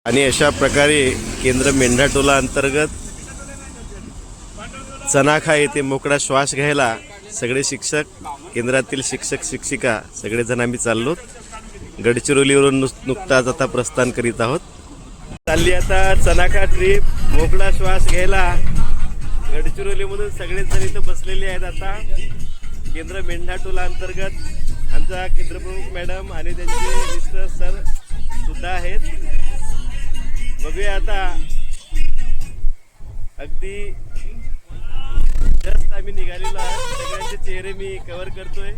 आणि अशा प्रकारे केंद्र मेंढाटोला अंतर्गत चनाखा येथे मोकळा श्वास घ्यायला सगळे शिक्षक, केंद्रातील शिक्षक शिक्षिका सगळेजण आम्ही चाललो. गडचिरोलीवरून नुकताच आता प्रस्थान करीत आहोत. चालली आता चनाखा ट्रिप मोकळा श्वास घ्यायला. गडचिरोलीमधून सगळेच जण इथं बसलेले आहेत. आता केंद्र मेंढाटोला अंतर्गत आमचा केंद्रप्रमुख मॅडम आणि त्यांचे मिस्टर सर सुद्धा आहेत. बघूया आता. अगदी जस्ट आम्ही निघालेलो आहोत. सगळ्यांचे चेहरे मी कव्हर करतोय.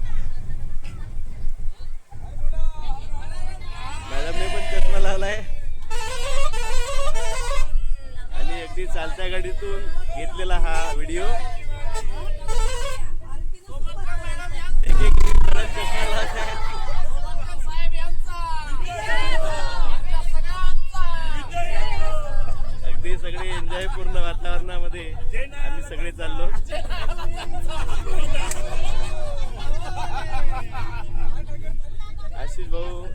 मॅडमने पण चष्मा लावलाय आणि अगदी चालत्या गाडीतून घेतलेला हा व्हिडिओ. एक एक चष्मा लावलाय. अगदी सगळे एन्जॉय पूर्ण वातावरणामध्ये आम्ही सगळे चाललो. आशिष भाऊ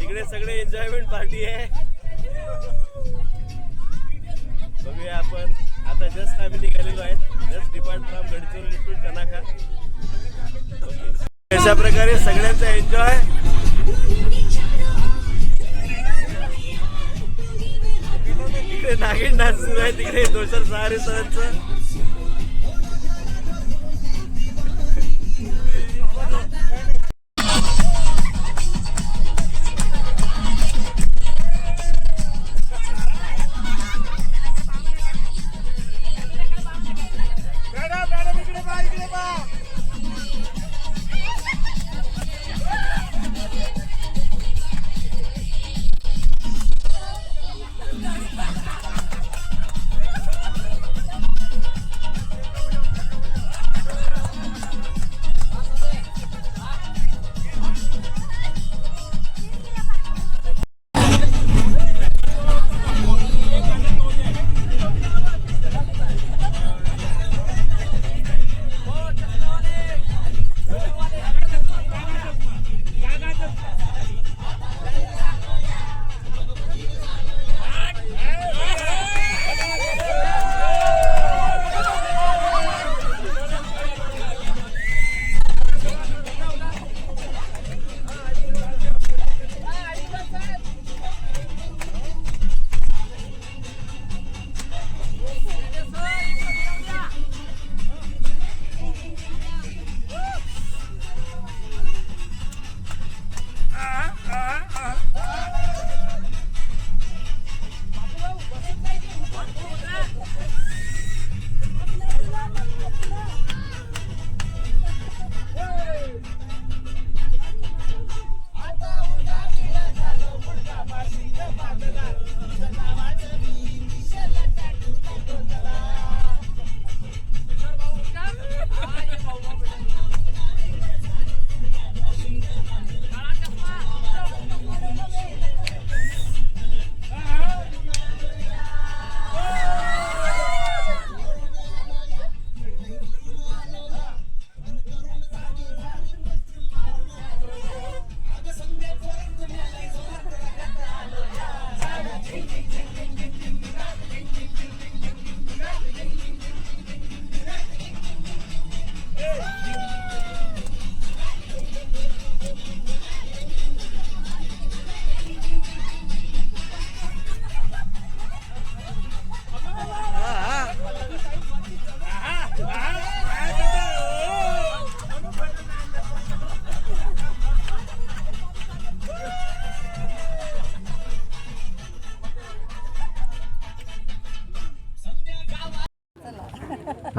इकडे सगळे एन्जॉयमेंट पार्टी आहे. बघूया आपण. आता जस्ट आम्ही निघालेलो आहेत. Just depart from Gadchiroli to Chanakha. अशा प्रकारे सगळ्यांचा एन्जॉय. इकडे नागिन डान्स सुरू आहे. तिकडे दोषर सहारे सरांचं.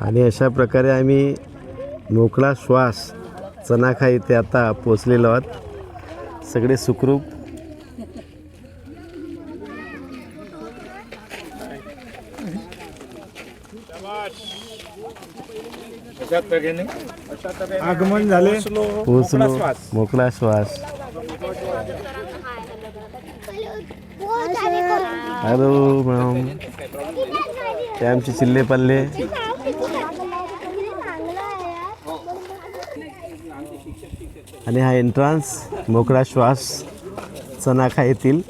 आणि अशा प्रकारे आम्ही मोकळा श्वास चनाखा इथे आता पोचलेलो आहोत. सगळे सुखरूप. आगमन झाले. पोचलो. मोकळा श्वास. Hello madam. ते आमचे चिल्ले पल्ले. आणि हा एंट्रन्स मोकळा श्वास. चनाखा येथील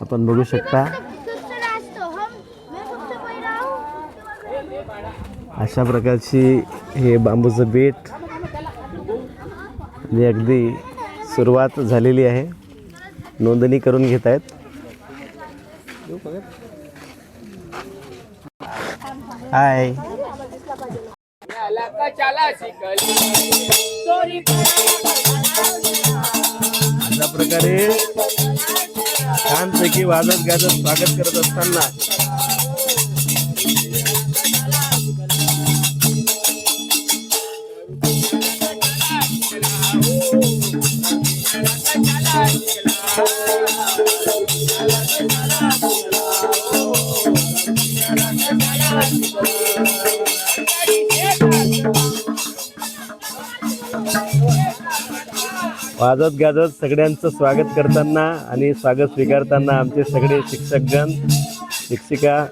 आपण बघू शकता अशा प्रकारची हे बांबूचं बेट आणि अगदी सुरुवात झालेली आहे. नोंदणी करून घेत आहेत. हाय अशा प्रकारे छानपैकी वाजत गाजत स्वागत करत असताना वाजत गाजत सगळ्यांचं स्वागत करताना आणि स्वागत स्वीकारताना आमचे सगळे शिक्षकगण शिक्षिका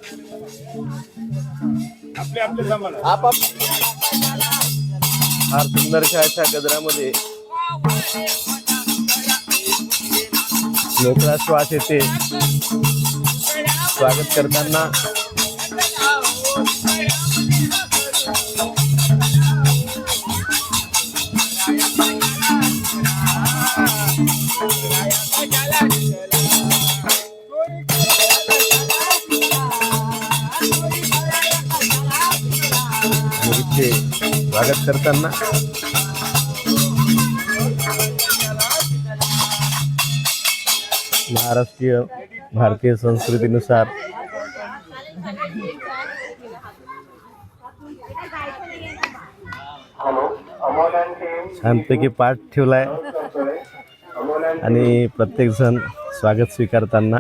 फार सुंदरशा अशा गजरामध्ये मोकळा श्वास येते स्वागत करताना. इथे स्वागत करताना महाराष्ट्रीय भारतीय संस्कृतीनुसार छानपैकी पाठ ठेवलाय आणि प्रत्येक जण स्वागत स्वीकारताना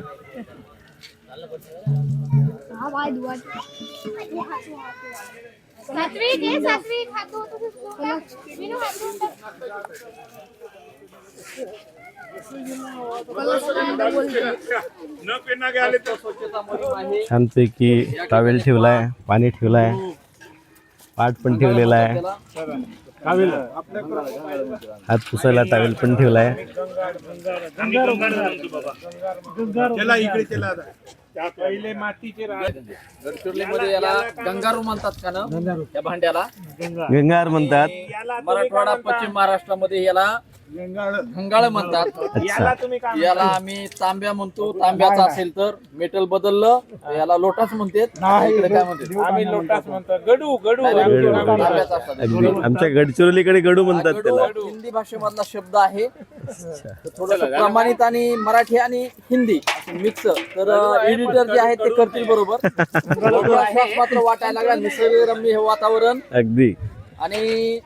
छानपैकी टॉवेल ठेवलाय, पाणी ठेवलाय, पाट पण ठेवलेला आहे, हात पुसायला टॉवेल पण ठेवलाय. पहिले मातीचे गडचिरोलीमध्ये याला गंगारू म्हणतात का ना, या भांड्याला गंगार म्हणतात. मराठवाडा पश्चिम महाराष्ट्रामध्ये याला घंगाळ म्हणतात. याला आम्ही तांब्या म्हणतो. तांब्याचा असेल तर मेटल बदललं याला लोटाच म्हणतात. इकडे काय म्हणतात? आम्ही लोटाच म्हणतो. गडू गडू आमच्या गडचिरोलीकडे गडू म्हणतात त्याला. हिंदी भाषेमधला शब्द आहे. थोडस प्रमाणित आणि मराठी आणि हिंदी मिक्स. तर एडिटर जे आहेत ते करतील बरोबर. मात्र वाटायला लागला निसर्गरम्य हे वातावरण अगदी आणि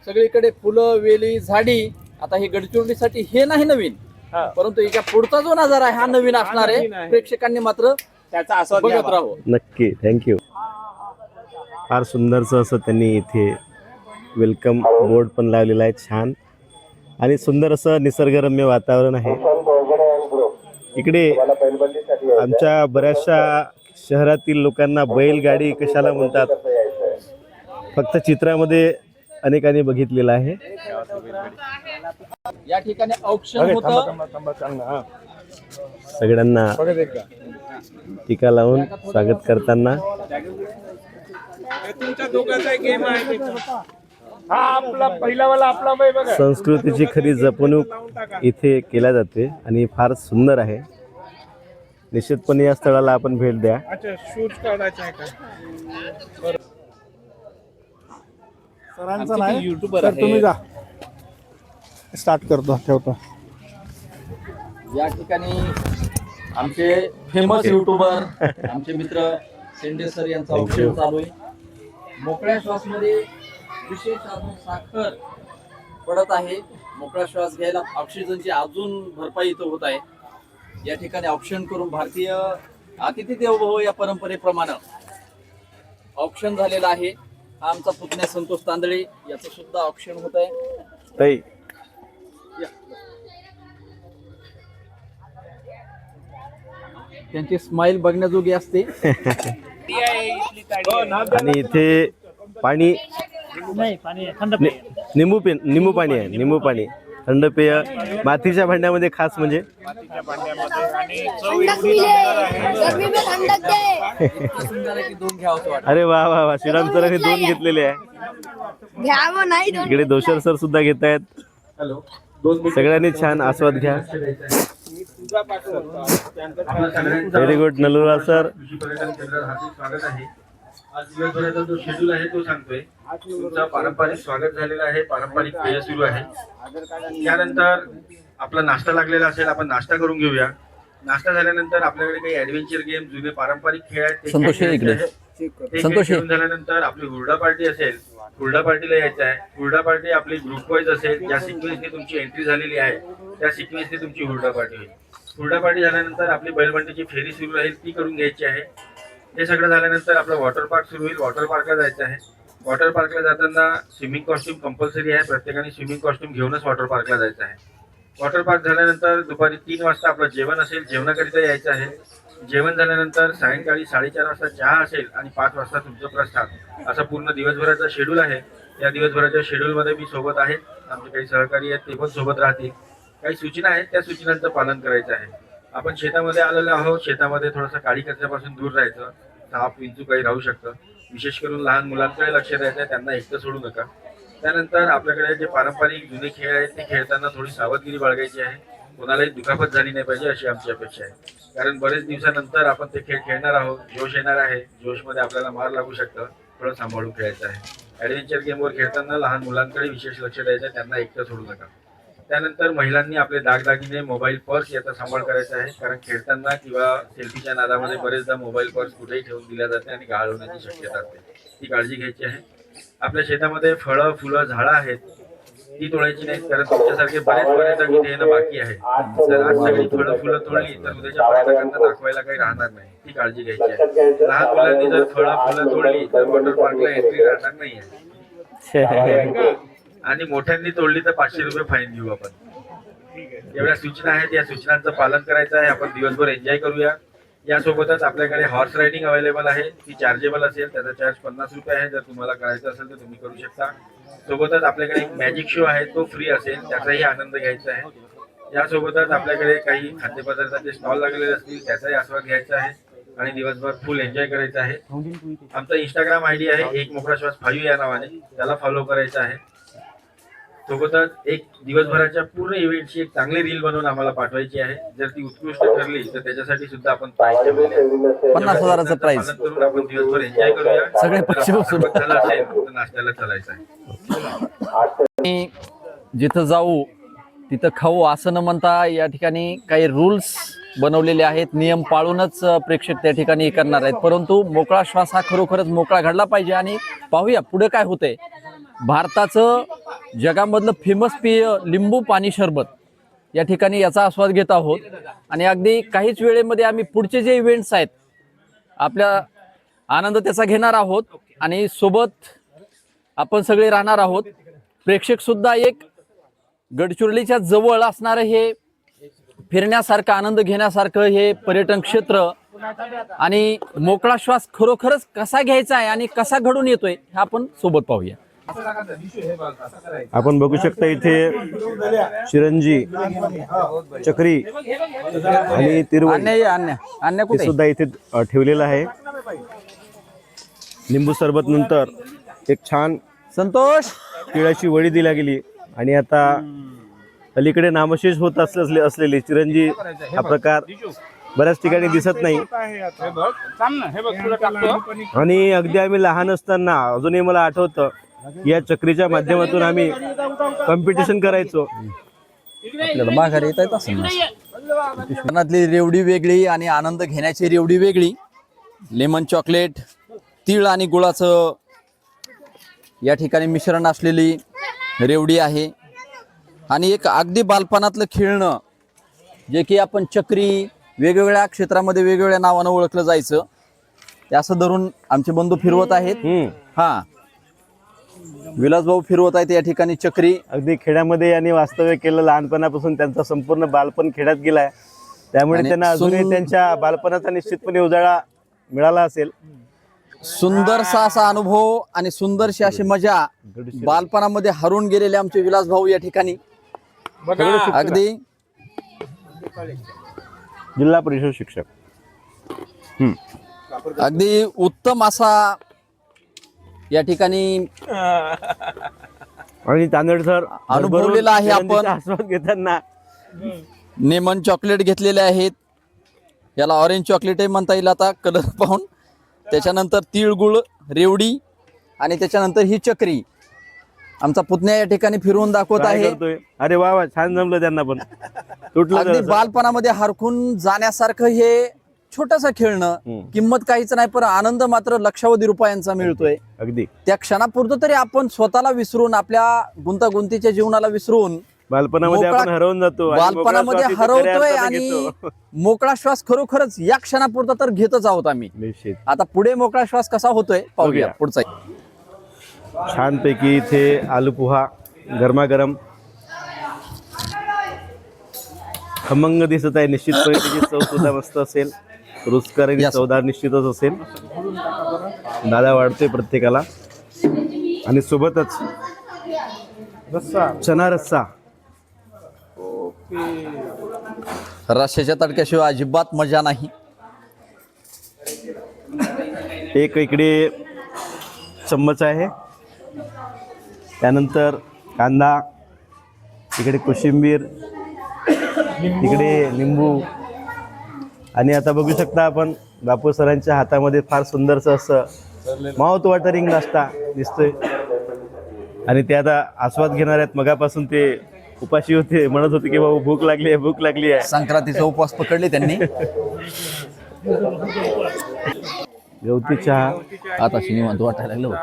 सगळीकडे फुलं वेली झाडी. आता हे गडचिरोलीसाठी हे नाही नवीन, परंतु याच्या पुढचा जो नजारा आहे हा नवीन असणार आहे. प्रेक्षकांनी मात्र त्याचा आस्वाद बघत राहावं. नक्की. थँक्यू. फार सुंदरचं असं त्यांनी इथे वेलकम बोर्ड पण लावलेला आहे. छान आणि सुंदर असं निसर्गरम्य वातावरण आहे इकडे. आमच्या बऱ्याचशा शहरातील लोकांना बैलगाडी कशाला म्हणतात फक्त चित्रामध्ये अनेकांनी बघितलेलं आहे. या ठिकाणी ऑप्शन होतं. सगळ्यांना टीका लावून स्वागत करताना संस्कृतीची खरी जपणूक इथे केल्या जाते आणि फार सुंदर आहे. निश्चितपणे या स्थळाला आपण भेट द्या. सरांचा नाही युट्यूबर तुम्ही जा. स्टार्ट करतो ठेवतो. या ठिकाणी आमचे फेमस युट्यूबर आमचे मित्र शेंडे सर यांचा ऑप्शन चालू आहे. मोकळ्या श्वास मध्ये विशेष अजून साखर पडत आहे. मोकळा श्वास घ्यायला ऑक्सिजनची अजून भरपाई इथं होत आहे. या ठिकाणी ऑप्शन करून भारतीय अतिथी देवो भव या परंपरेप्रमाणे ऑप्शन झालेला आहे. हा आमचा पुतण्या संतोष तांदळे याचं सुद्धा ऑप्शन होत आहे. त्यांची स्माइल बघण्याजोगी असते. आणि इथे पाणी निंबू पाणी आहे, निंबू पाणी थंड पेय मातीच्या भांड्यामध्ये खास म्हणजे दोन घ्यावं वाटतं. अरे वा वा वा, श्रीराम सरांनी 2 घेतलेले आहे. घ्यावं नाही इकडे दोषर सर सुद्धा घेत आहेत. हॅलो, 2 मिनिटं. सगळ्यांनी छान आस्वाद घ्या. Very good Nalura sir. कृषी पर्यटन केंद्रात हार्दिक स्वागत आहे. आज दिवसभराचा जो शेड्यूल आहे तो सांगतोय. तुमचा पारंपरिक स्वागत झालेला आहे, पारंपरिक पेय सुरू आहे. त्यानंतर आपला नाश्ता लागलेला असेल, आपण नाश्ता करून घेऊया. नाश्ता झाल्यानंतर आपल्याकडे काही ऍडव्हेंचर गेम, जुने पारंपरिक खेळ आहेत ते खेळून झाल्यानंतर आपली हुरडा पार्टी असेल, हुरडा पार्टीला यायचं आहे. हुरडा पार्टी आपली ग्रुप वाईज असेल, ज्या सिक्वेन्सने तुमची एंट्री झालेली आहे त्या सिक्वेन्सने तुमची हुरडा पार्टी होईल. हुरडा पार्टी झाल्यानंतर आपली बैलबंडीची फेरी सुरू राहील, ती करून घ्यायची आहे. हे सगळं झाल्यानंतर आपलं वॉटर पार्क सुरू होईल. वॉटर पार्कला जायचं आहे. वॉटर पार्कला जाताना स्विमिंग कॉस्ट्यूम कंपल्सरी आहे, प्रत्येकाने स्विमिंग कॉस्ट्यूम घेऊनच वॉटर पार्कला जायचं आहे. वॉटर पार्क झाल्यानंतर दुपारी 3 वाजता आपलं जेवण असेल, जेवणाकरिता यायचं आहे. जेवण झाल्यानंतर सायंकाळी 4:30 वाजता चहा असेल आणि 5 वाजता तुमचं प्रस्थान. असा पूर्ण दिवसभराचा शेड्यूल आहे. या दिवसभराच्या शेड्यूलमध्ये मी सोबत आहे, आमचे काही सहकारी आहेत ते पण सोबत राहतील. काही सूचना आहेत, त्या सूचनांचं पालन करायचं आहे. आपण शेतामध्ये आलेलो आहोत, शेतामध्ये थोडंसं काळी कचऱ्यापासून दूर राहायचं. साप विंचू काही राहू शकतं. विशेष करून लहान मुलांकडे लक्ष द्यायचं आहे, त्यांना एकटं सोडू नका. त्यानंतर आपल्याकडे जे पारंपरिक जुने खेळ आहेत ते खेळताना थोडी सावधगिरी बाळगायची आहे. कोणालाही दुखापत झाली नाही पाहिजे अशी आमची अपेक्षा आहे. कारण बरेच दिवसानंतर आपण ते खेळ खेळणार आहोत, जोश येणार आहे, जोशमध्ये आपल्याला मार लागू शकतं, थोडं सांभाळून खेळायचं आहे. ॲडव्हेंचर गेमवर खेळताना लहान मुलांकडे विशेष लक्ष द्यायचं आहे, त्यांना एकटं सोडू नका. त्यानंतर महिलांनी आपले दागदागिने, मोबाईल, पर्स याचा सांभाळ करायचा आहे. कारण खेळताना किंवा सेल्फीच्या नादामध्ये बरेचदा मोबाईल, पर्स कुठेही ठेवून दिल्या जाते आणि गहाळ होण्याची शक्यता असते, ती काळजी घ्यायची आहे. आपल्या शेतामध्ये फळं, फुलं, झाडं आहेत, ती तोडायची नाहीत. कारण तुमच्यासारखे बरेच पर्यटक इथे येणं बाकी आहे. जर आज सगळी फळं, फुलं तोडली तर उद्याच्या पर्यटकांना दाखवायला काही राहणार नाही, ती काळजी घ्यायची आहे. लहान मुलांनी जर फळं, फुलं तोडली तर वॉटर पार्कला एंट्री राहणार नाही आहे. आणि मोठ्यांनी तोडली तर 500 रुपये फाईन देऊ आपण. एवढ्या सूचना आहेत, या सूचनांचं पालन करायचं आहे. आपण दिवसभर एन्जॉय करूया. यासोबतच आपल्याकडे हॉर्स रायडिंग अवेलेबल आहे, ती चार्जेबल असेल, त्याचा चार्ज 50 रुपये आहे. जर तुम्हाला करायचं असेल तर तुम्ही करू शकता. सोबतच आपल्याकडे एक मॅजिक शो आहे, तो फ्री असेल, त्याचाही आनंद घ्यायचा आहे. यासोबतच आपल्याकडे काही खाद्यपदार्थाचे स्टॉल लागलेले असतील, त्याचाही आस्वाद घ्यायचा आहे आणि दिवसभर फुल एन्जॉय करायचा आहे. आमचा इंस्टाग्राम ID आहे 1 मोकळा श्वास 5 या नावाने, त्याला फॉलो करायचा आहे. सोबतच एक दिवसभराच्या पूर्ण इव्हेंटची एक चांगली रील बनवून आम्हाला पाठवायची आहे. जर ती उत्कृष्ट ठरली तर त्याच्यासाठी सुद्धा आपण प्राइस ठेवलेले आहे. 50,000चं प्राइस करून आपण दिवसभर एन्जॉय करूया. सगळे पक्षी बसून. झालं असेल तर नाश्त्याला चालायचं आहे. जिथं जाऊ तिथं खाऊ असं न म्हणता या ठिकाणी काही रूल्स बनवलेले आहेत, नियम पाळूनच प्रेक्षक त्या ठिकाणी करणार आहेत. परंतु मोकळा श्वास हा खरोखरच मोकळा घडला पाहिजे. आणि पाहूया पुढे काय होतंय. भारताचं जगामधलं फेमस पेय लिंबू पाणी सरबत या ठिकाणी याचा आस्वाद घेत आहोत. आणि अगदी काहीच वेळेमध्ये आम्ही पुढचे जे इव्हेंट्स आहेत आपल्या आनंद त्याचा घेणार आहोत आणि सोबत आपण सगळे राहणार आहोत. प्रेक्षक सुद्धा एक गडचिरोलीच्या जवळ असणारं हे फिरण्यासारखं, आनंद घेण्यासारखं हे पर्यटन क्षेत्र आणि मोकळा श्वास खरोखरच कसा घ्यायचा आहे आणि कसा घडून येतोय हे आपण सोबत पाहूया. आपण बघू शकता इथे चिरंजी, चक्री आणि तिरुवली अन्य कुठे सुद्धा इथे ठेवलेलं आहे. लिंबू सरबत नंतर एक छान संतोष तिळाची वडी दिल्या गेली आणि आता अलीकडे नामशेष होत असलेली चिरंजी हा प्रकार बऱ्याच ठिकाणी दिसत नाही. आणि अगदी आम्ही लहान असताना अजूनही मला आठवतं या चक्रीच्या माध्यमातून आम्ही कॉम्पिटिशन करायचो. आपल्याला माघारी येत असेल ना. मनातली रेवडी वेगळी आणि आनंद घेण्याची रेवडी वेगळी. लेमन चॉकलेट, तीळ आणि गुळाचं या ठिकाणी मिश्रण असलेली रेवडी आहे. आणि एक अगदी बालपणातलं खेळणं जे की आपण चक्री, वेगवेगळ्या क्षेत्रामध्ये वेगवेगळ्या नावानं ओळखलं जायचं, ते असं धरून आमचे बंधू फिरवत आहेत. हा, विलासभाऊ फिरवत आहेत या ठिकाणी चक्री. अगदी खेड्यामध्ये यांनी वास्तव्य केलं. लहानपणापासून त्यांचा संपूर्ण बालपण खेड्यात गेलाय, त्यामुळे त्यांना अजूनही त्यांच्या बालपणाचा निश्चितपणे उजाळा मिळाला असेल. सुंदरसा असा अनुभव आणि सुंदरशी अशी मजा बालपणामध्ये हरून गेलेले आमचे विलास भाऊ या ठिकाणी अगदी जिल्हा परिषद शिक्षक. अगदी उत्तम असा या ठिकाणी आणि तांदळ सर अनुभवलेला आहे आपण. आस्वाद घेताना नेमन चॉकलेट घेतलेले आहेत. याला ऑरेंज चॉकलेटही म्हणता येईल आता कलर पाहून. त्याच्यानंतर तिळगुळ, रेवडी आणि त्याच्यानंतर ही चक्री. आमचा पुतण्या या ठिकाणी फिरवून दाखवत काय आहे. करतोय. अरे वा वा, छान जमलं त्यांना पण. तुटलं अगदी जरासं. बालपणामध्ये हरखून जाण्यासारखं हे छोटस खेळणं. किंमत काहीच नाही, पण आनंद मात्र लक्षावधी रुपयांचा मिळतोय. अगदी त्या क्षणापुरतं तरी आपण स्वतःला विसरून, आपल्या गुंतागुंतीच्या जीवनाला विसरून बालपणामध्ये मोकळा- आपण हरवून जातो आणि बालपणामध्ये मोकळा श्वास इथे खऱ्या हरवतोय अर्थाने आणि घेतो. मोकळा श्वास खरोखरच या क्षणापुरता तर घेतच आहोत आम्ही. निश्चित. आता पुढे मोकळा श्वास कसा होतोय पाहूया बघूया. पुढचा. छानपैकी इथे आलू पोहा गरमागरम खमंग दिसत आहे. निश्चितपणे त्याची चव सुद्धा मस्त असेल. रुचकर आणि Yes. चवदार निश्चितच असेल. दादा वाढतोय प्रत्येकाला. आणि सोबतच चना रस्सा. रश्श्याच्या तडक्याशिवाय अजिबात मजा नाही. एक इकडे चम्मच आहे. त्यानंतर कांदा, इकडे कोशिंबीर, इकडे लिंबू. आणि आता बघू शकता आपण बापू सरांच्या हातामध्ये फार सुंदरसं असं माउथ वॉटरिंग नाश्ता दिसतोय. आणि ते आता आस्वाद घेणार आहेत. मगापासून ते उपाशी होते, म्हणत होते की बाबू भूक लागली आहे, भूक लागली आहे. संक्रांतीचा उपवास पकडले त्यांनी. गवती चहा. आता निवांत वाटायला लागलं बघ.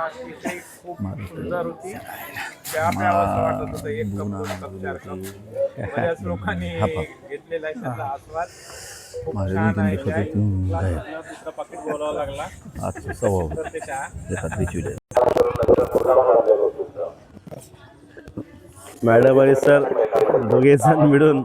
मॅडम आणि सर दोघे जण मिळून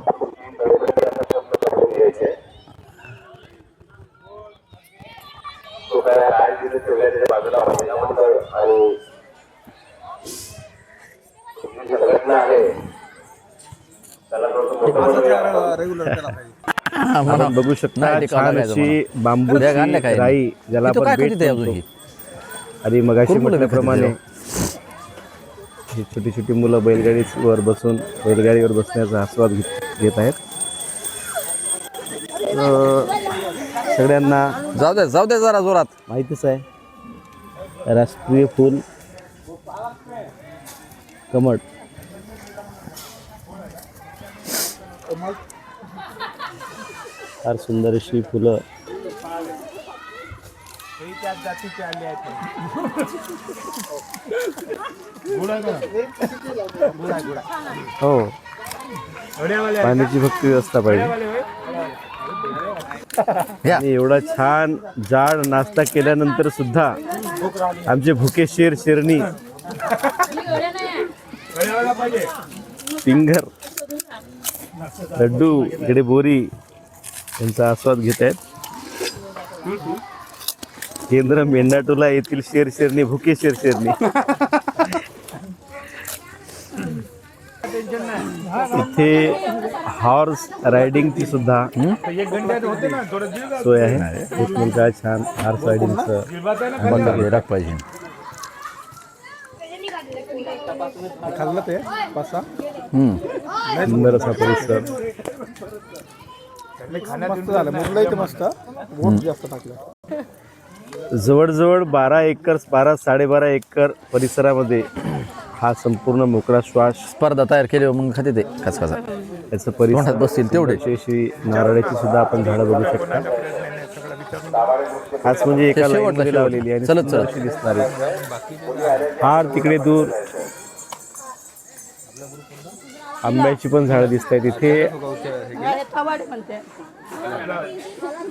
आपण बघू शकता नाही, ते छान काढायला अशी जायचं बांबूची बॅग आणल्या काय? राई ज्याला इथं आपण काय बेट करीत आहे अजून म्हणतो. ही? आणि मगाशी कुरमुरं म्हटल्याप्रमाणे ही छोटी छोटी मुलं बैलगाडीवर बसून बैलगाडीवर बसण्याचा आस्वाद घेत आहेत. सगळ्यांना जाऊ दे जरा जोरात. माहितीच आहे राष्ट्रीय फूल कमळ. फार सुंदर अशी फुलं. हो, पाण्याची फक्त व्यवस्था पाहिजे. आणि एवढा छान जाड नाश्ता केल्यानंतर सुद्धा आमचे भुके शेरणी सिंगर लड्डू इकडे बोरी यांचा आस्वाद घेत आहेत. केंद्र मेंढाटोला येथील शेरणी भुके शेरणी. इथे हॉर्स रायडिंगची सुद्धा सोय आहे. एक मुलगा छान हॉर्स रायडिंगचं राख पाहिजे. खाल्लं ते पासा सुंदर असा परिसर. मस्त झालं. मुरलं इथे मस्त. वोट जास्त टाकलं. जवळजवळ 12-12.5 एकर परिसरामध्ये हा संपूर्ण मोकळा श्वास. स्पर्धा तयार केली मग खाते ते खसखसा. याचं परिसर तोंडात बसतील तेवढे. अशी नारळाची सुद्धा आपण झाडं बघू शकता. खास म्हणजे एका शेवटला लाईनमध्ये शेवट. लावलेली आणि चलत सुंदर अशी दिसणारी. फार तिकडे दूर आंब्याची पण झाडं दिसत आहेत. इथे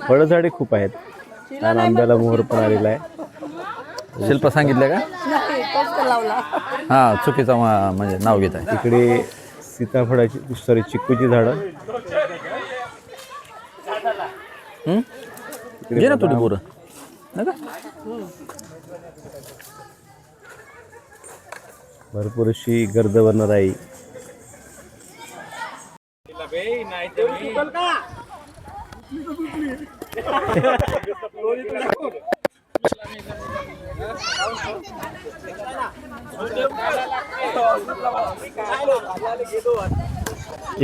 फळझाडे खूप आहेत. कारण आंब्याला मोहर पण आलेला आहे. शिल्पा सांगितलं का? हा चुकीचा म्हणजे नाव घेत आहे. इकडे सीताफळाची चिक्कूची झाडं. घे ना थोडी बोरं. नाही का? भरपूर अशी गर्द बनणार आहे.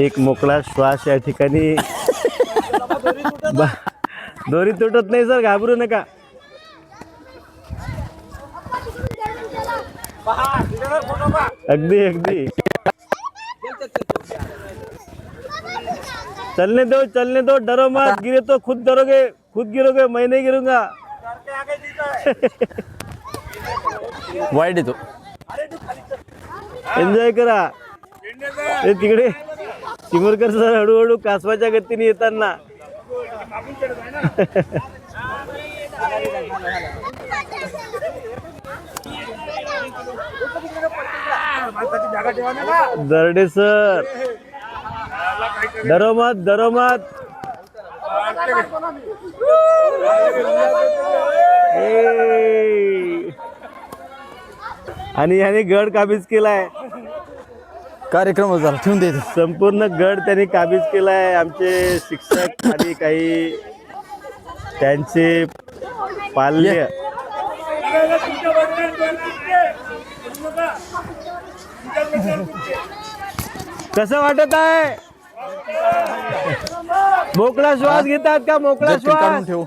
एक मोकळा श्वास या ठिकाणी. दोरी तुटत नाही सर, घाबरू नका. अगदी अगदी. चलने दो, डरो मत. गिरे तो खुद गिरोगे, मैं नहीं गिरूंगा. वाईट येतो. एन्जॉय करा. हे तिकडे चिमुरकर सर हळूहळू कासवाच्या गतीने येताना. दरडे सर, डरो मत. आणि याने गड काबीज केलाय. कार्यक्रम झाला, ठेवून दे. संपूर्ण गड त्यांनी काबीज केलाय. आमचे शिक्षक आणि काही त्यांचे पाल्य. कसं वाटत आहे? मोकळा श्वास घेतात का? मोकळा जर्किन काढून श्वास. ठेवू.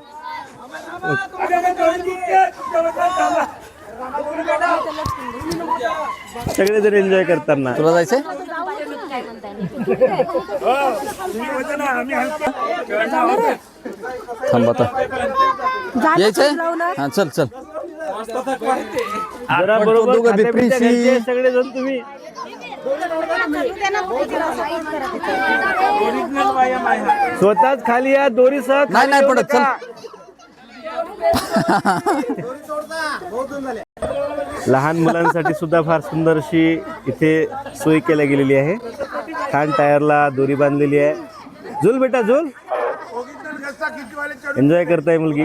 सगळेजण एन्जॉय करताना. तुला जायचंय? थांब आता. यायचंय? हा चल. जरा बरोबर दोघं खात्या पित्या बिपरीशी. घरचे सगळेजण तुम्ही. स्वतःच खाली या, दोरी सह नाही पडत, चल. लहान मुलांसाठी सुद्धा फार सुंदर अशी इथे सोय केल्या गेलेली आहे. छान टायरला दोरी बांधलेली आहे. झुल बेटा झुल. एन्जॉय करताय मुलगी.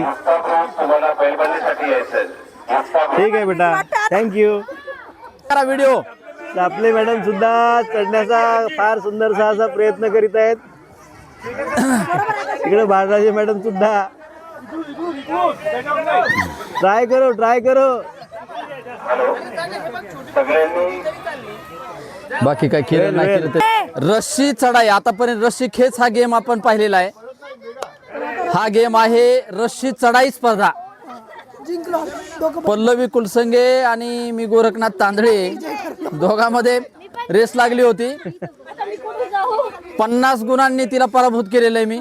ठीक आहे बेटा, थँक्यू. करा व्हिडिओ. आपले मॅडम सुद्धा चढण्याचा फार सुंदरसा असा प्रयत्न करीत आहेत. इकडे बाळराजे मॅडम सुद्धा. ट्राय करो. बाकी काय केलं नाही केलं तर. रस्सी चढाई, आतापर्यंत रस्सी खेच हा गेम आपण पाहिलेला आहे. हा गेम आहे रस्सी चढाई स्पर्धा. पल्लवी कुलसंगे आणि मी गोरखनाथ तांदळे दोघांमध्ये रेस लागली होती. 50 गुणांनी तिला पराभूत केलेलं आहे मी.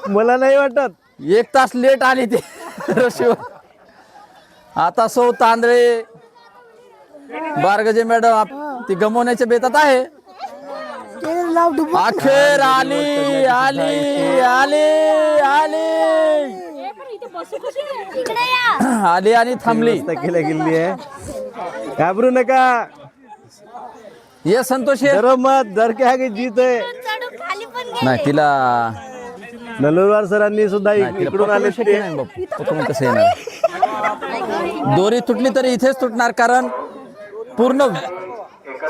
मला नाही वाटत. 1 तास लेट आली ती रस्सीवर. आता सौ तांदळे, बारगजे मॅडम ती गमवण्याच्या बेतात आहे. अखेर आली. आली आणि थांबली. व्यवस्था केल्या गेलेली आहे. घाबरू नका. ये संतोष ये. डरो मत, डर के आगे जीत है. नाही तिला नलुरवार सरांनी सुद्धा इकडून आले ते. नाही बापू, पकडून कसं येणार? दोरी तुटली तरी इथेच तुटणार, कारण पूर्ण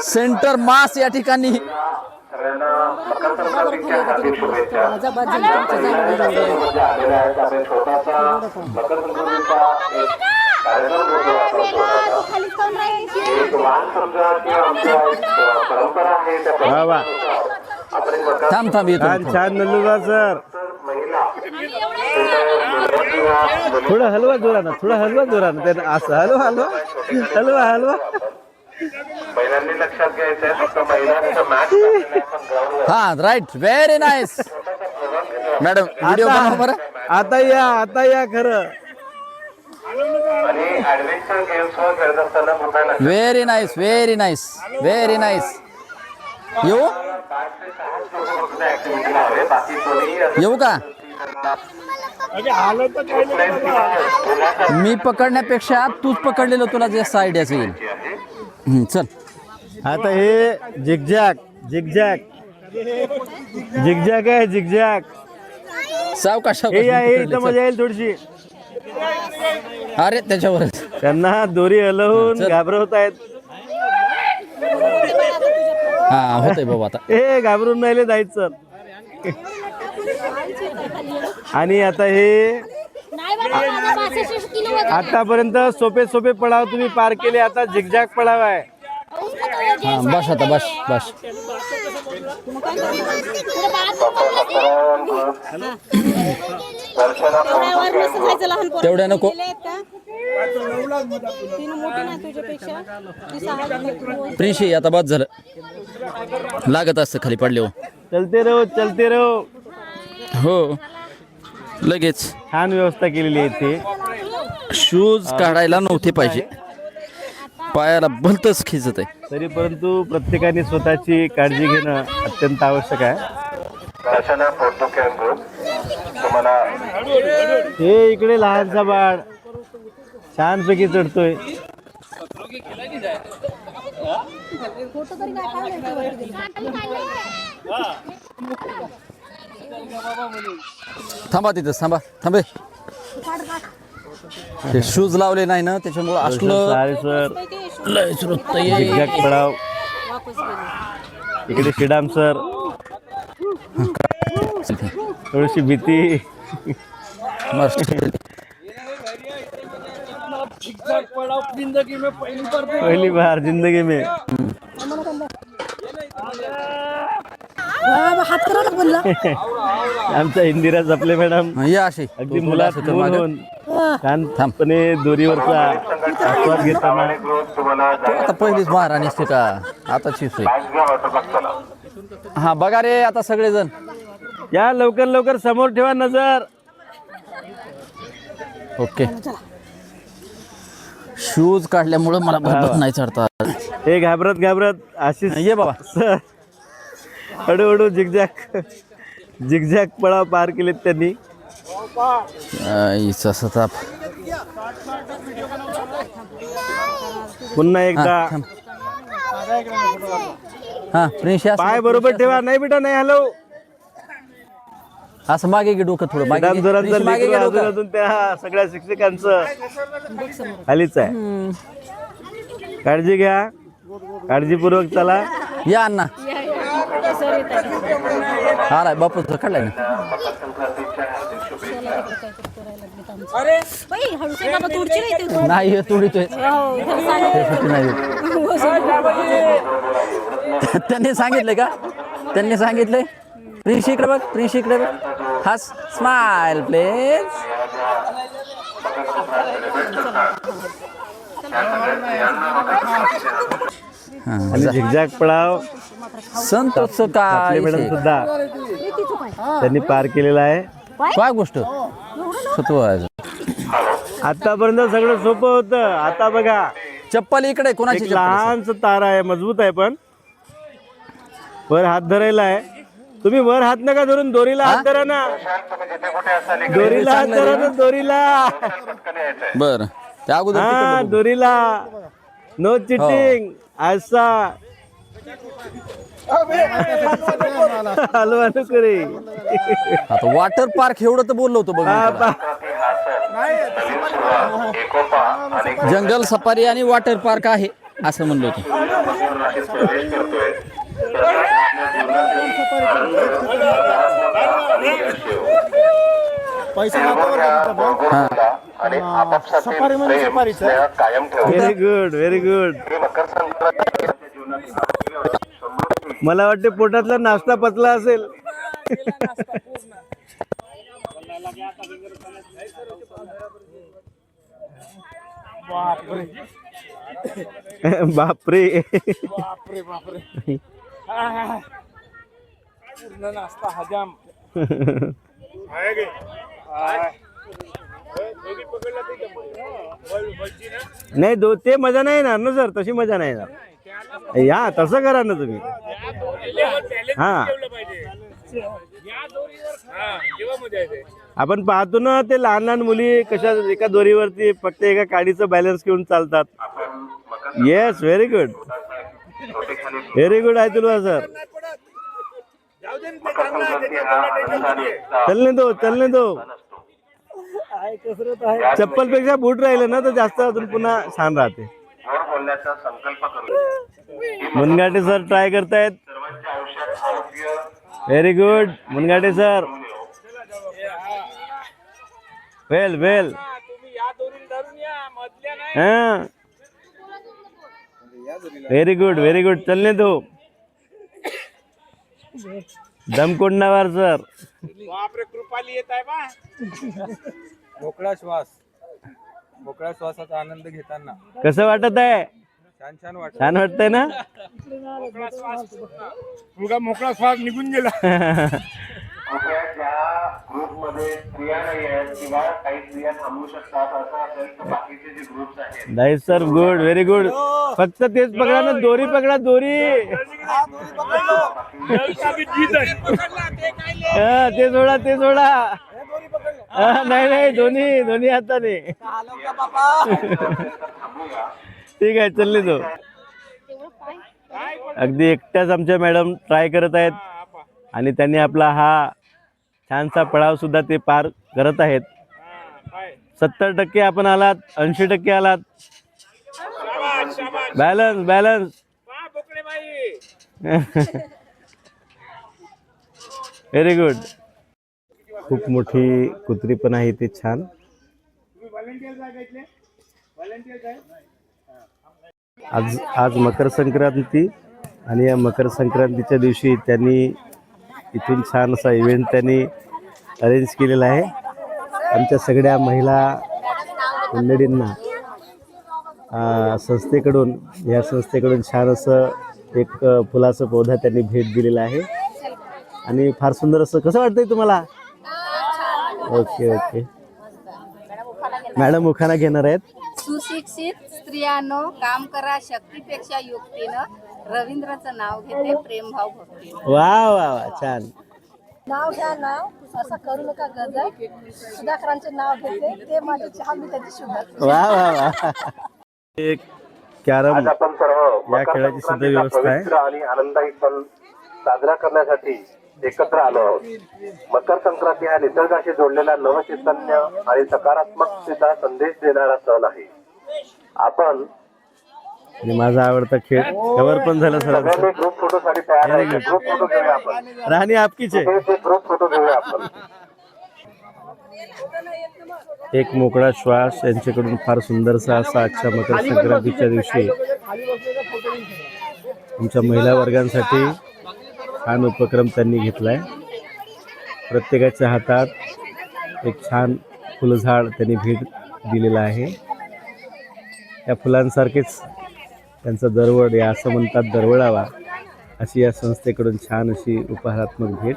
सेंटर मास या ठिकाणी. वा वा. थांब येतो. छान नलुरवार सर. थोडं हलवा जोरानं त्यांना असं हलवा. महिलांनी लक्षात घ्यायचंय, फक्त महिलांचं मॅच. हा right, very nice madam. Video बनवा बरं. आता या खरं. आणि ऍडव्हेंचर गेम्स वर खेळत असताना पुन्हा व्हेरी नाईस. येऊ का? मी पकडण्यापेक्षा तूच पकडलेलं तुला जास्त आयडियाच येईल. चल. आता हे झिगझॅग आहे. सावकाश हे या, इथं मजा येईल थोडीशी. अरे त्याच्यावरच त्यांना दोरी हलवून घाबरवत आहेत. हा होतंय बाबा आता. हे घाबरून राहिले जायचं. आणि आता हे आतापर्यंत सोपे सोपे पडाव तुम्ही पार केले, आता झिगझॅग पडाव आहे. हा बस आता बस बस. तेवढ्या नको. प्रिन्शी आता बस झालं. लागत असतं खाली पडले. चलते रहो चलते रहो. हो लगेच. छान व्यवस्था केलेली आहे इथे. शूज काढायला नव्हते पाहिजे, पायाला भलतच खिचत आहे. तरी परंतु प्रत्येकाने स्वतःची काळजी घेणं अत्यंत आवश्यक आहे. दर्शना फोटो कॅमेरा तुम्हाला हे इकडे लहानसा बाळ छानपैकी चढतोय. थांबा तिथं थांबा थांबे. ते शूज लावले नाही ना त्याच्यामुळे असलं सारे सर लय सुरतय. झिगझॅग पडाव. इकडे श्रीराम सर थोडीशी भीती. मस्त. पहिली बार जिंदगी में. आमच्या इंदिरा जपले मॅडम या असे अगदी मुलात मूल होऊन शांतपणे दोरीवरचा आस्वाद घेताना. तुम्हाला आता पहिलीच महाराणी असते का आता चिस. वॉटर बघताना हा बघा रे आता सगळेजण या लवकर लवकर समोर ठेवा नजर. ओके. शूज काढल्यामुळे मला बरोबर नाही चढता. हे घाबरत घाबरत आशिष ये बाबा. सर हळूहळू झिगझॅग झिगझॅग पळाव पार केलेत त्यांनी. आईचा सताप. पुन्हा एकदा हा प्रिन्शी पाय बरोबर ठेवा. नाही बेटा नाही हलव. असं मागे घे डोकं थोडं मागे घे. प्रिन्शी, मागे घे अजून डोकं. अजून त्या सगळ्या शिक्षकांचं खालीच आहे. काळजी घ्या, काळजीपूर्वक चला. या अण्णा. आलाय बापू काढलाय ना. नाही हे तोडीतोय. नाही त्यांनी सांगितलंय का? त्यांनी सांगितलंय. प्रिन्शी इकडे बघ, प्रिन्शी इकडे बघ. हास स्माइल प्लीज. आणि झिगझॅग पळाव संतोष आपले काय मॅडम सुद्धा त्यांनी पार केलेला आहे. काय गोष्ट सत्व आहे. आतापर्यंत सगळं सोपं होतं. आता बघा चप्पल इकडे कोणाची एक चप्पल असेल? लहानच तार आहे, मजबूत आहे, पण वर हात धरायला आहे. तुम्ही वर हात नका धरून दोरीला हात धरा ना. जिथे कुठे असाल दोरीला हात धरा ना, दोरीला. बर त्या अगोदर हा तिकडं बघू. दोरीला. No cheating. असा हलवा नको रे. आता वॉटर पार्क एवढं तर बोललो होतो बघ मी हा, तुला. एकोपा आणि जंगल सफारी आणि वॉटर पार्क आहे असं म्हणलो होतो. प्रवेश करतोय. पैसा आणि आपापसातील सफारी म्हणजे प्रेम सफारीचं. स्नेह कायम ठेवून very good very good. Makar Sankranti मला वाटते पोटातला नाश्ता पचला असेल. बापरे. नाही ते मजा नाही येणार ना सर, तशी मजा नाही येणार. या तसं करा ना तुम्ही. हा आपण पाहतो ना ते लहान लहान मुली कशा एका दोरीवरती फक्त एका काडीचं बॅलन्स घेऊन चालतात. Yes very good very good आहे तुला सर. चलने दो चलने दो. चप्पल पेक्षा बूट राहिलं ना तर जास्त अजून पुन्हा छान राहते. गोड बोलण्याचा संकल्प करू. मुनघाटे सर ट्राय करतायत. सर्वांच्या आयुष्यात आरोग्य very good Munghate sir. Well well. Very good very good. चलने दो. दम कोंडावार सर. मोकळा श्वास, मोकळ्या श्वासाचा आनंद घेताना कसं वाटत आहे? छान छान वाटत. छान वाटतंय ना? मुलगा मोकळा श्वास निघून गेला. कृपया ज्या ग्रुपमध्ये स्त्रिया नाही आहेत किंवा काही स्त्रिया थांबू शकतात असं असेल तर बाकीचे जे ग्रुप्स आहेत nice sir. Good very good. फक्त तेच पकडा ना. दोरी पकडा दोरी. हा, ते सोडा ते सोडा. हा, नाही नाही दोन्ही दोन्ही हाताने. ठीक आहे चलले तो. अगदी एकट्याच आमच्या मॅडम ट्राय करत आहेत आणि त्यांनी आपला हा छानसा पडाव सुद्धा ते पार करत आहेत. 70% आपण आलात, 80% आलात. Balance balance. Very good. खूप मोठी कुत्री पण आहे ते. छान. आज मकर संक्रांती आणि या मकर संक्रांतीच्या दिवशी त्यांनी इथून छान असा इव्हेंट त्यांनी अरेंज केलेला आहे. आमच्या सगळ्या महिला मंडळींना संस्थेकडून या संस्थेकडून छान असं एक फुलाचं पौधा त्यांनी भेट दिलेला आहे आणि फार सुंदर असं. कसं वाटतंय तुम्हाला? Okay okay. मॅडम उखाणा घेणार आहेत. सुशिक्षित स्त्रियांनो काम करा शक्तीपेक्षा युक्तीनं. रवींद्रचं नाव घेते प्रेमभाव भक्ती. वा वा वा छान. नाव घ्या नाव, असं करू नका गजर. सुधाकरांचे नाव घेते ते माझे चहा मी त्याची शुभ. वा वा वा. एक कॅरम आज आपण सर्व या खेळाची सुद्धा व्यवस्था आहे. पवित्र आणि आनंददायी सण साजरा करण्यासाठी एकत्र आलो आहोत. मकर संक्रांती हा निसर्गाशी जोडलेला नवचैतन्य आणि सकारात्मकतेचा संदेश देणारा सण आहे. आपण आणि माझा आवडता खेळ कव्हर पण झालं सरांचं. सगळ्यांनी ग्रुप फोटो साठी तयार आहे. ग्रुप फोटो घेऊया आपण. राहणी आपकीच आहे. ग्रुप फोटो घेऊया आपण. एक मोकळा श्वास यांच्याकडून फार सुंदरसा असा आजच्या मकर संक्रांतीच्या दिवशी आमच्या महिला वर्गांसाठी छान उपक्रम त्यांनी घेतलाय. प्रत्येकाच्या हातात एक छान फुलझाड त्यांनी भेट दिलेलं आहे. या फुलांसारखेच त्यांचा दरवड या असं म्हणतात दरवळावा अशी या संस्थेकडून छान अशी उपहारात्मक भेट.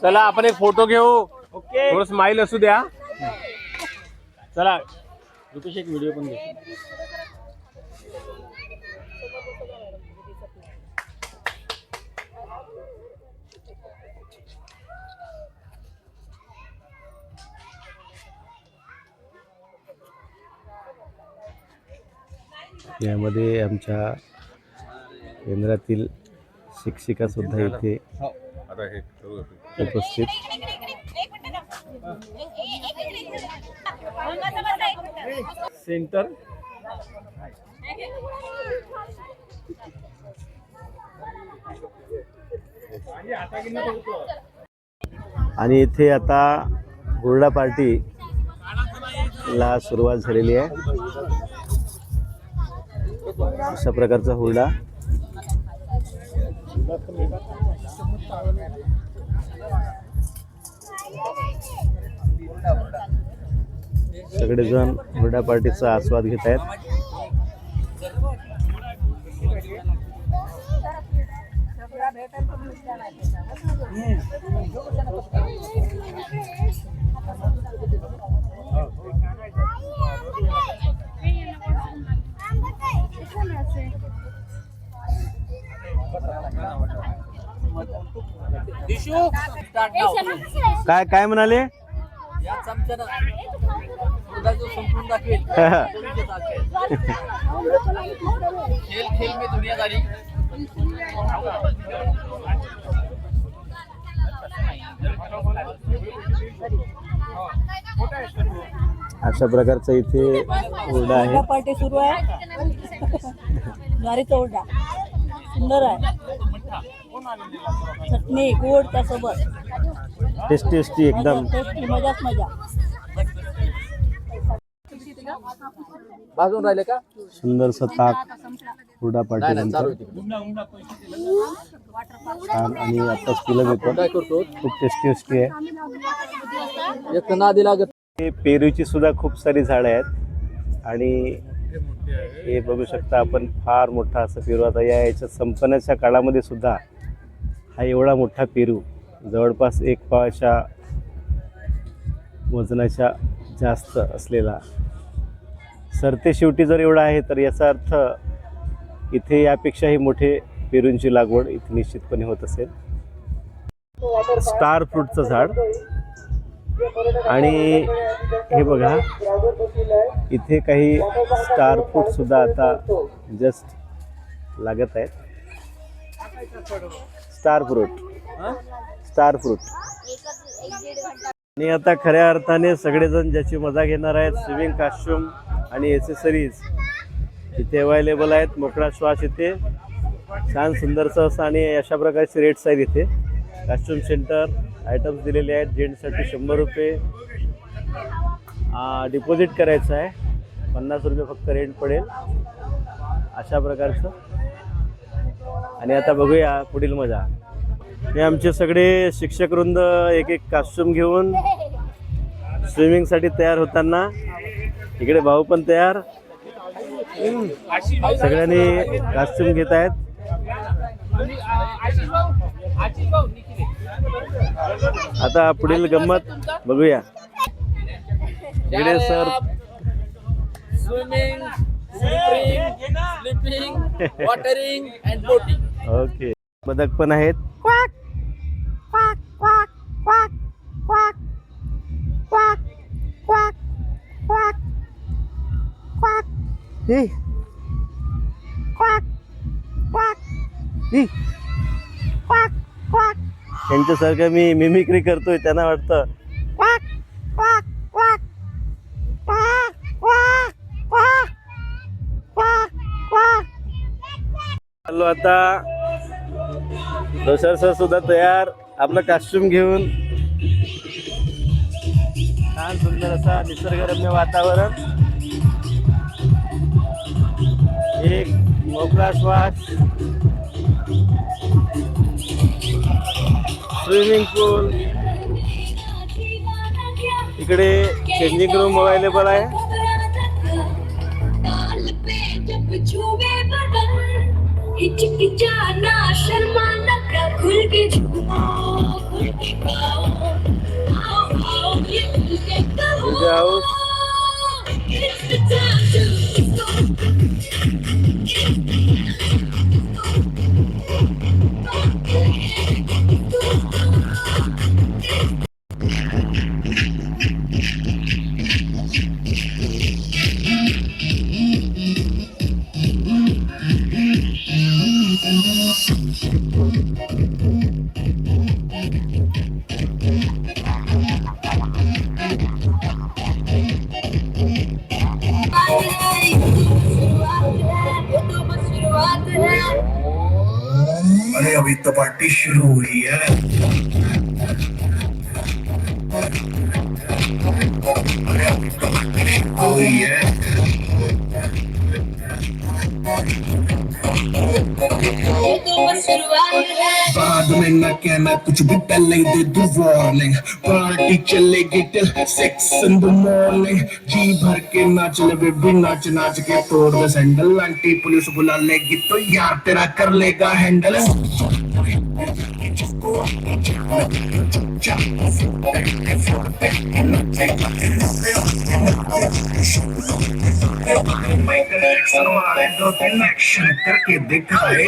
चला आपण एक फोटो घेऊ. थोडं स्माइल असू द्या. चला रुपेश एक व्हिडिओ पण घे. यामध्ये आमच्या केंद्रातील शिक्षिका सुद्धा इथे उपस्थित. सेंटर आणि इथे आता हुरडा पार्टी ला सुरुवात झालेली आहे. अशा प्रकारचा हुरडा सगळेजण हुरडा पार्टीचा आस्वाद घेत आहेत. काय काय म्हणाले? या चमच्यानं मुलगा जो संपून दाखवेल खेल खेल में दुनियादारी. अशा प्रकारचा इथे ओरडा आहे. पार्टी सुरू आहे. ज्वारीचा ओरडा सुंदर आहे. चटणी गोड त्यासोबत टेस्टी एकदम. टेस्टी मजाच मजा. भाजून राहिले का? सुंदरसं ताक हुरडा पार्टी नाही, नंतर छान. आणि आताच पिलं घेतो. काय करतो? खूप टेस्टी आहे. एक नादी लागत. हे पेरूची सुद्धा खूप सारी झाडं आहेत आणि हे बघू शकता आपण फार मोठा असं पेरू. आता याच्या संपण्याच्या काळामध्ये सुद्धा हा एवढा मोठा पेरू जवळपास 1 पावाच्या वजनाच्या जास्त असलेला सरते शेवटी जर एवढा आहे तर याचा अर्थ इथे यापेक्षाही मोठे पेरूंची लागवड इथे निश्चितपणे होत असेल. स्टार फ्रूटचं झाड आणि हे बघा इथे काही स्टार फ्रूट सुद्धा आता जस्ट लागत आहेत. स्टार फ्रूट आणि आता खऱ्या अर्थाने सगळेजण ज्याची मजा घेणार आहेत स्विमिंग कॉस्ट्युम आणि एसेसरीज इथे अवेलेबल आहेत. मोकळा श्वास इथे छान सुंदरसं असं आणि अशा प्रकारचे रेट्स आहेत इथे. कॉस्ट्युम सेंटर आयटम्स दिलेले आहेत. जेंट्ससाठी 100 रुपये डिपॉझिट करायचं आहे. 50 रुपये फक्त रेंट पडेल अशा प्रकारचं. आणि आता बघूया पुढील मजा. हे आमचे सगळे शिक्षक वृंद एक एक कॉस्ट्युम घेऊन स्विमिंगसाठी तयार होताना. इकडे भाऊ पण तयार. सगळ्यांनी कॉस्ट्युम घेत आहेत. आता पुढील गंमत बघूया. इकडे sir swimming, sleeping, watering and boating. Okay. बदक पण आहेत. Quack quack quack quack quack quack quack quack quack हे क्वाक क्वाक हे क्वाक क्वाक. त्यांच्यासारखं मी मिमिक्री करतोय. त्यांना वाटतं quack quack quack quack quack quack quack quack. चाललो आता. दोसर सर सुद्धा तयार आपलं कॉस्ट्युम घेऊन. छान सुंदर असा निसर्गरम्य वातावरण. एक मोकळा श्वास. स्विमिंग पूल. इकडे चेंजिंग रूम अवेलेबल आहे. हाऊस. अरे अभी तो पार्टी शुरू हुई है. अरे अभी तो पार्टी शुरू हुई है. बाद में न कहना कुछ भी, पहले ही दे दूं वार्निंग. पार्टी चलेगी टिल 6 in the morning. जी भर के नाच ले बेबी, नाच नाच के तोड़ दे सैंडल. आंटी पुलिस बुला लेगी तो यार तेरा कर लेगा हैंडल. माइकल जैक्सन वाले 2-3 एक्शन करके दिखाए.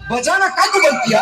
बजाना काय तू बोलती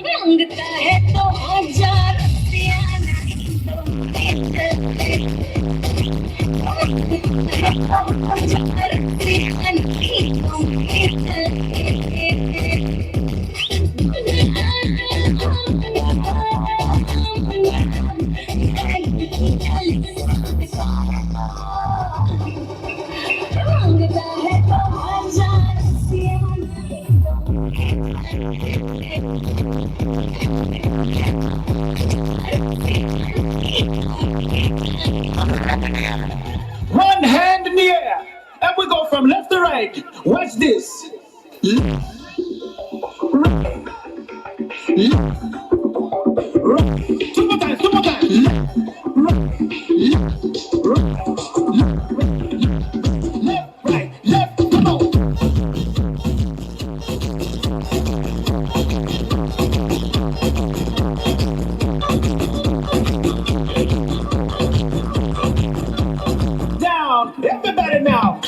मांगता है तो हजार रुपया नहीं One hand in the air, and we go from left to right. Watch this. Left, right, left, right. Two more times, two more times. Left, right, left, right, left, come on. Down, everybody now.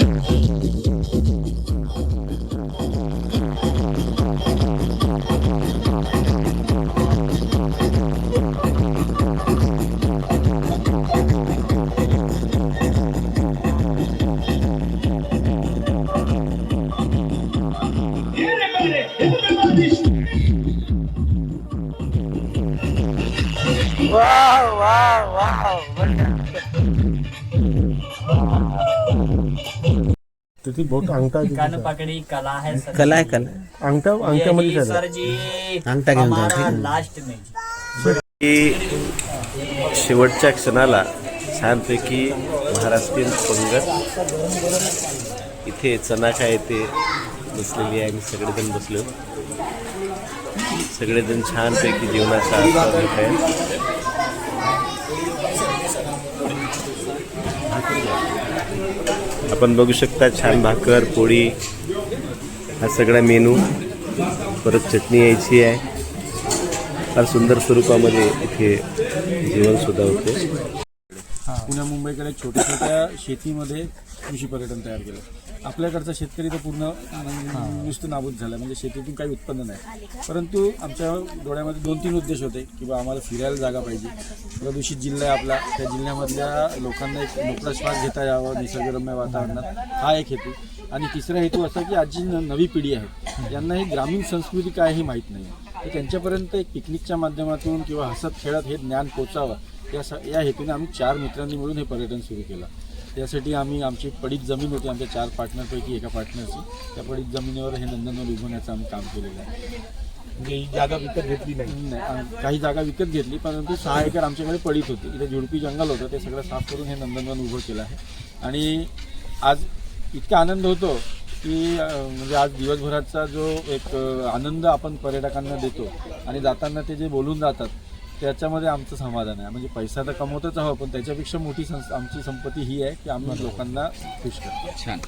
Wow wow wow तिथे बोट अंगठा कान पकड़ी कला है sir. कला आहे कला अंगठ्यामध्ये यही सर जी अंगठा घेऊन जाऊ, हमारा ठीक आहे. लास्ट में की शेवटच्या क्षणाला छानपैकी महाराष्ट्रीयन पंगत इथे चनाखा येथे बसलेली आहे. आम्ही सगळेजण बसलो, सगळेजण छानपैकी जेवणाचा आस्वाद घेत आहे. आपण बघू शकता छान भाकर पोळी हा सगळा मेनू, परत चटणी यायची आहे. फार सुंदर स्वरूपामध्ये इथे जेवण सुद्धा होते. पुण्या मुंबईकडे छोट्या छोट्या शेतीमध्ये कृषी पर्यटन तयार केलं. आपल्याकडचा शेतकरी तर पूर्ण नुसतं नाबूद झाला, म्हणजे शेतीतून काही उत्पन्न नाही. परंतु आमच्या डोळ्यामध्ये 2-3 उद्देश होते की बा आम्हाला फिरायला जागा पाहिजे, प्रदूषित जिल्हा आहे आपला, त्या जिल्ह्यामधल्या लोकांना एक मोकळा श्वास घेता यावं निसर्गरम्य वातावरणात, हा एक हेतू. आणि तिसरा हेतू असा की आज जी नवी पिढी आहे यांना ही ग्रामीण संस्कृती काय हे माहीत नाही, तर त्यांच्यापर्यंत एक पिकनिकच्या माध्यमातून किंवा हसत खेळत हे ज्ञान पोचावं या हेतूने आम्ही 4 मित्रांनी मिळून हे पर्यटन सुरू केलं. त्यासाठी आम्ही आमची पडीत जमीन होती आमच्या 4 पार्टनरपैकी एका पार्टनरची, त्या पडीत जमिनीवर हे नंदनवन उभवण्याचं आम्ही काम केलेलं आहे. म्हणजे ही जागा विकत घेतली नाही, काही जागा विकत घेतली, परंतु 6 एकर आमच्याकडे पडीत होती. इथे झुडपी जंगल होतं, ते सगळं साफ करून हे नंदनवन उभं केलं आहे. आणि आज इतका आनंद होतो की म्हणजे आज दिवसभराचा जो एक आनंद आपण पर्यटकांना देतो आणि जाताना ते जे बोलून जातात त्याच्यामध्ये आमचं समाधान आहे. म्हणजे पैसा तर कमवतच आहोत, पण त्याच्यापेक्षा मोठी आमची संपत्ती ही आहे की आम्ही लोकांना खुश करतो. छान.